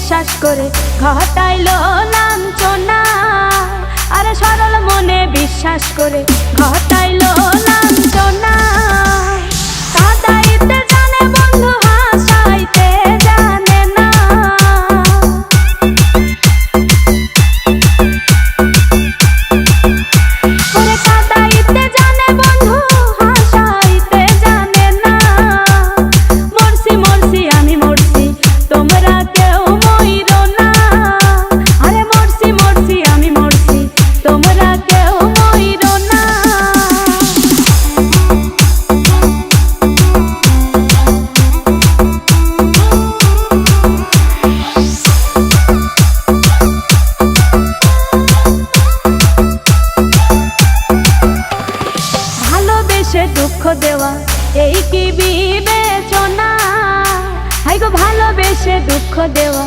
বিশ্বাস করে ঘটাইলো লাঞ্ছনা। আরে সরল মনে বিশ্বাস করে ঘটাইলো লাঞ্ছনা। কাঁদাইতে জানে বন্ধু হাসাইতে জানে না। ওরে কাঁদাইতে জানে বন্ধু হাসাইতে জানে না। মরছি মরছি আমি মরছি তোমরা কেউ মইরো না। আরে মরছি মরছি আমি মরছি তোমরা কেউ মইরো না। ভালোবেসে দুঃখ দেওয়া এই কি বিবেচনা? হাই গো ভালোবেসে দুঃখ দেওয়া